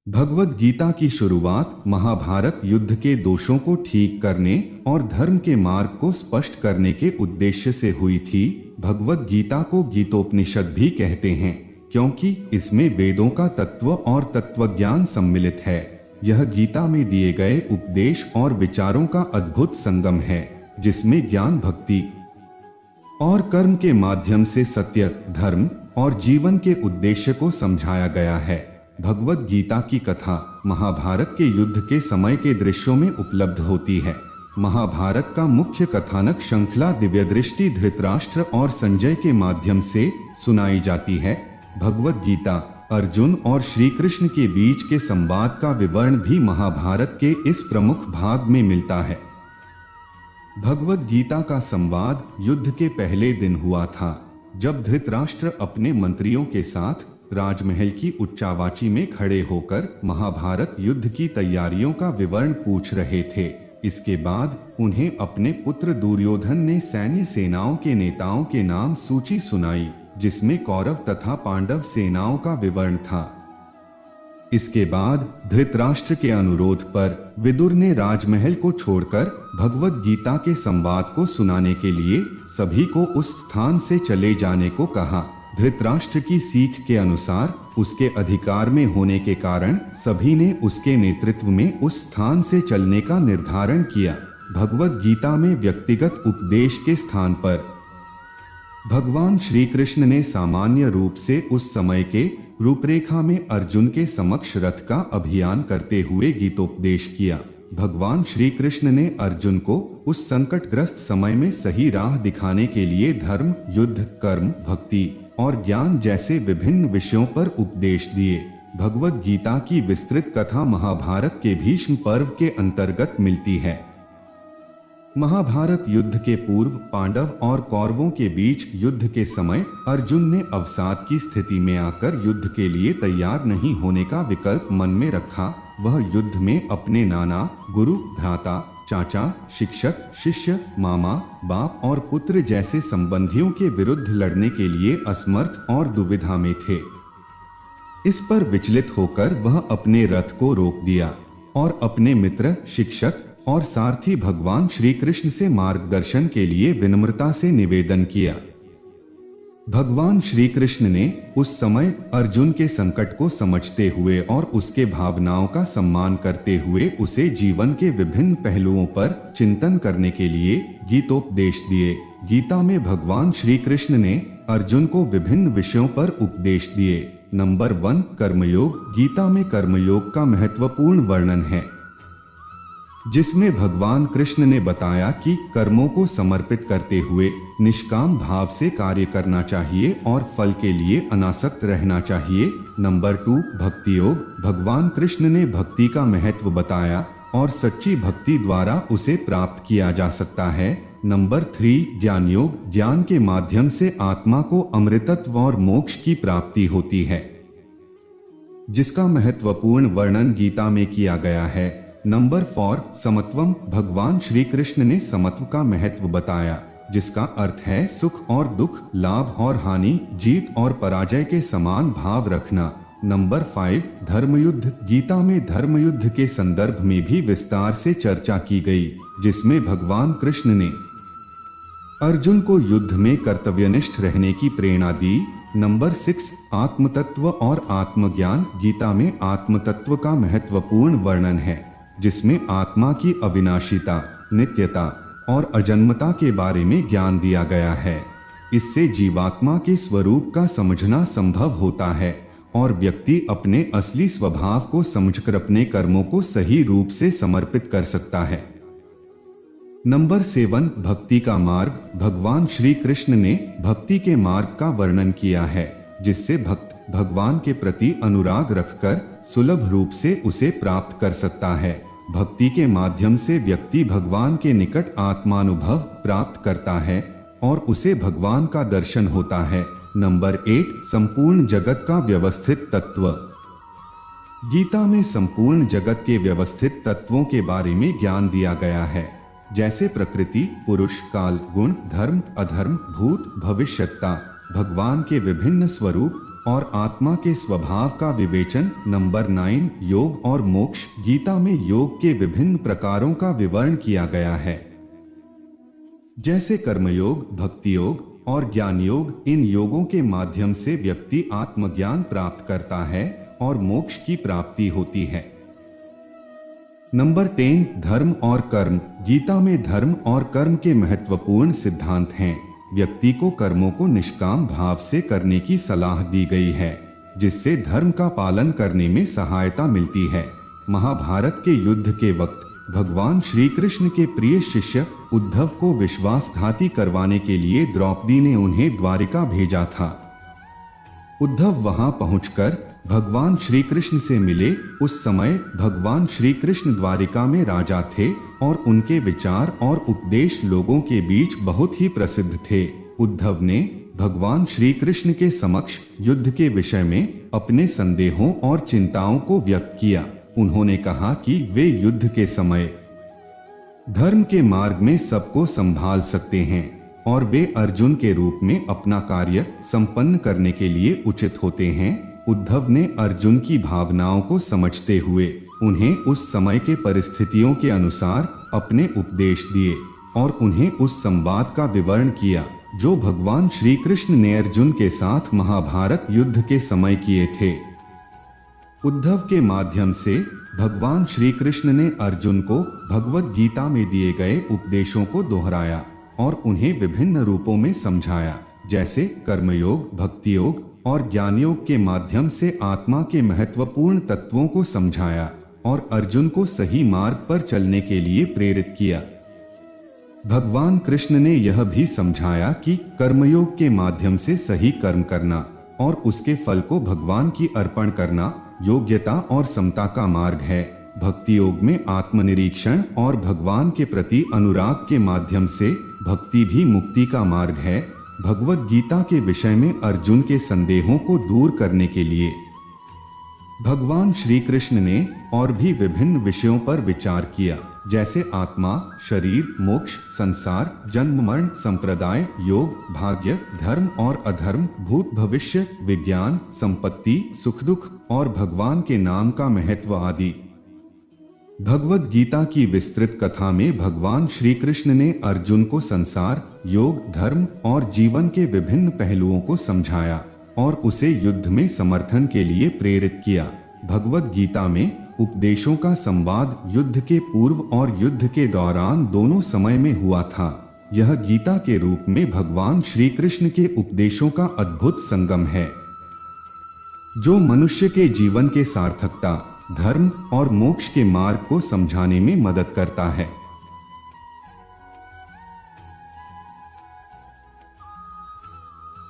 भगवद गीता की शुरुआत महाभारत युद्ध के दोषों को ठीक करने और धर्म के मार्ग को स्पष्ट करने के उद्देश्य से हुई थी। भगवद गीता को गीतोपनिषद भी कहते हैं क्योंकि इसमें वेदों का तत्व और तत्वज्ञान सम्मिलित है। यह गीता में दिए गए उपदेश और विचारों का अद्भुत संगम है, जिसमें ज्ञान, भक्ति और कर्म के माध्यम से सत्य, धर्म और जीवन के उद्देश्य को समझाया गया है। भगवद गीता की कथा महाभारत के युद्ध के समय के दृश्यों में उपलब्ध होती है। महाभारत का मुख्य कथानक श्रृंखला दिव्य दृष्टि धृतराष्ट्र और संजय के माध्यम से सुनाई जाती है। भगवद गीता अर्जुन और श्री कृष्ण के बीच के संवाद का विवरण भी महाभारत के इस प्रमुख भाग में मिलता है। भगवद गीता का संवाद युद्ध के पहले दिन हुआ था, जब धृतराष्ट्र अपने मंत्रियों के साथ राजमहल की उच्चावाची में खड़े होकर महाभारत युद्ध की तैयारियों का विवरण पूछ रहे थे। इसके बाद उन्हें अपने पुत्र दुर्योधन ने सैन्य सेनाओं के नेताओं के नाम सूची सुनाई, जिसमें कौरव तथा पांडव सेनाओं का विवरण था। इसके बाद धृतराष्ट्र के अनुरोध पर विदुर ने राजमहल को छोड़कर भगवद गीता के संवाद को सुनाने के लिए सभी को उस स्थान से चले जाने को कहा। धृतराष्ट्र की सीख के अनुसार उसके अधिकार में होने के कारण सभी ने उसके नेतृत्व में उस स्थान से चलने का निर्धारण किया। भगवद गीता में व्यक्तिगत उपदेश के स्थान पर भगवान श्री कृष्ण ने सामान्य रूप से उस समय के रूपरेखा में अर्जुन के समक्ष रथ का अभियान करते हुए गीतोपदेश किया। भगवान श्री कृष्ण ने अर्जुन को उस संकटग्रस्त समय में सही राह दिखाने के लिए धर्म, युद्ध, कर्म, भक्ति और ज्ञान जैसे विभिन्न विषयों पर उपदेश दिए। भगवद गीता की विस्तृत कथा महाभारत के भीष्म पर्व के अंतर्गत मिलती है। महाभारत युद्ध के पूर्व पांडव और कौरवों के बीच युद्ध के समय अर्जुन ने अवसाद की स्थिति में आकर युद्ध के लिए तैयार नहीं होने का विकल्प मन में रखा। वह युद्ध में अपने नाना, गुरु, भ्राता, चाचा, शिक्षक, शिष्य, मामा, बाप और पुत्र जैसे संबंधियों के विरुद्ध लड़ने के लिए असमर्थ और दुविधा में थे। इस पर विचलित होकर वह अपने रथ को रोक दिया और अपने मित्र, शिक्षक और सारथी भगवान श्री कृष्ण से मार्गदर्शन के लिए विनम्रता से निवेदन किया। भगवान श्री कृष्ण ने उस समय अर्जुन के संकट को समझते हुए और उसके भावनाओं का सम्मान करते हुए उसे जीवन के विभिन्न पहलुओं पर चिंतन करने के लिए गीतोपदेश दिए। गीता में भगवान श्री कृष्ण ने अर्जुन को विभिन्न विषयों पर उपदेश दिए। नंबर 1, कर्मयोग। गीता में कर्मयोग का महत्वपूर्ण वर्णन है, जिसमें भगवान कृष्ण ने बताया कि कर्मों को समर्पित करते हुए निष्काम भाव से कार्य करना चाहिए और फल के लिए अनासक्त रहना चाहिए। नंबर 2, भक्ति योग। भगवान कृष्ण ने भक्ति का महत्व बताया और सच्ची भक्ति द्वारा उसे प्राप्त किया जा सकता है। नंबर 3, ज्ञान योग। ज्ञान के माध्यम से आत्मा को अमृतत्व और मोक्ष की प्राप्ति होती है, जिसका महत्वपूर्ण वर्णन गीता में किया गया है। नंबर 4, समत्वम। भगवान श्री कृष्ण ने समत्व का महत्व बताया, जिसका अर्थ है सुख और दुख, लाभ और हानि, जीत और पराजय के समान भाव रखना। नंबर 5, धर्मयुद्ध। गीता में धर्मयुद्ध के संदर्भ में भी विस्तार से चर्चा की गई, जिसमें भगवान कृष्ण ने अर्जुन को युद्ध में कर्तव्यनिष्ठ रहने की प्रेरणा दी। नंबर 6, आत्मतत्व और आत्मज्ञान। गीता में आत्मतत्व का महत्वपूर्ण वर्णन है, जिसमें आत्मा की अविनाशिता, नित्यता और अजन्मता के बारे में ज्ञान दिया गया है। इससे जीवात्मा के स्वरूप का समझना संभव होता है और व्यक्ति अपने असली स्वभाव को समझकर अपने कर्मों को सही रूप से समर्पित कर सकता है। नंबर 7, भक्ति का मार्ग। भगवान श्री कृष्ण ने भक्ति के मार्ग का वर्णन किया है, जिससे भक्त भगवान के प्रति अनुराग रखकर सुलभ रूप से उसे प्राप्त कर सकता है। भक्ति के माध्यम से व्यक्ति भगवान के निकट आत्मानुभव प्राप्त करता है और उसे भगवान का दर्शन होता है। नंबर 8, संपूर्ण जगत का व्यवस्थित तत्व। गीता में संपूर्ण जगत के व्यवस्थित तत्वों के बारे में ज्ञान दिया गया है, जैसे प्रकृति, पुरुष, काल, गुण, धर्म, अधर्म, भूत, भविष्यता, भगवान के विभिन्न स्वरूप, और आत्मा के स्वभाव का विवेचन। नंबर 9, योग और मोक्ष। गीता में योग के विभिन्न प्रकारों का विवरण किया गया है, जैसे कर्मयोग, भक्ति योग और ज्ञान योग। इन योगों के माध्यम से व्यक्ति आत्मज्ञान प्राप्त करता है और मोक्ष की प्राप्ति होती है। नंबर 10, धर्म और कर्म। गीता में धर्म और कर्म के महत्वपूर्ण सिद्धांत हैं। व्यक्ति को कर्मों को निष्काम भाव से करने की सलाह दी गई है, जिससे धर्म का पालन करने में सहायता मिलती है। महाभारत के युद्ध के वक्त भगवान श्री कृष्ण के प्रिय शिष्य उद्धव को विश्वासघाती करवाने के लिए द्रौपदी ने उन्हें द्वारिका भेजा था। उद्धव वहां पहुंचकर भगवान श्री कृष्ण से मिले। उस समय भगवान श्री कृष्ण द्वारिका में राजा थे और उनके विचार और उपदेश लोगों के बीच बहुत ही प्रसिद्ध थे। उद्धव ने भगवान श्री कृष्ण के समक्ष युद्ध के विषय में अपने संदेहों और चिंताओं को व्यक्त किया। उन्होंने कहा कि वे युद्ध के समय धर्म के मार्ग में सबको संभाल सकते हैं और वे अर्जुन के रूप में अपना कार्य संपन्न करने के लिए उचित होते हैं। उद्धव ने अर्जुन की भावनाओं को समझते हुए उन्हें उस समय के परिस्थितियों के अनुसार अपने उपदेश दिए और उन्हें उस संवाद का विवरण किया जो भगवान श्री कृष्ण ने अर्जुन के साथ महाभारत युद्ध के समय किए थे। उद्धव के माध्यम से भगवान श्री कृष्ण ने अर्जुन को भगवद गीता में दिए गए उपदेशों को दोहराया और उन्हें विभिन्न रूपों में समझाया, जैसे कर्मयोग, भक्ति योग और ज्ञान योग के माध्यम से आत्मा के महत्वपूर्ण तत्वों को समझाया और अर्जुन को सही मार्ग पर चलने के लिए प्रेरित किया। भगवान कृष्ण ने यह भी समझाया कि कर्मयोग के माध्यम से सही कर्म करना और उसके फल को भगवान की अर्पण करना योग्यता और समता का मार्ग है। भक्ति योग में आत्मनिरीक्षण और भगवान के प्रति अनुराग के माध्यम से भक्ति भी मुक्ति का मार्ग है। भगवद गीता के विषय में अर्जुन के संदेहों को दूर करने के लिए भगवान श्री कृष्ण ने और भी विभिन्न विषयों पर विचार किया, जैसे आत्मा, शरीर, मोक्ष, संसार, जन्म मरण, संप्रदाय, योग, भाग्य, धर्म और अधर्म, भूत भविष्य, विज्ञान, संपत्ति, सुख दुख और भगवान के नाम का महत्व आदि। भगवद गीता की विस्तृत कथा में भगवान श्री कृष्ण ने अर्जुन को संसार, योग, धर्म और जीवन के विभिन्न पहलुओं को समझाया और उसे युद्ध में समर्थन के लिए प्रेरित किया। भगवद गीता में उपदेशों का संवाद युद्ध के पूर्व और युद्ध के दौरान दोनों समय में हुआ था। यह गीता के रूप में भगवान श्री कृष्ण के उपदेशों का अद्भुत संगम है, जो मनुष्य के जीवन के सार्थकता, धर्म और मोक्ष के मार्ग को समझाने में मदद करता है।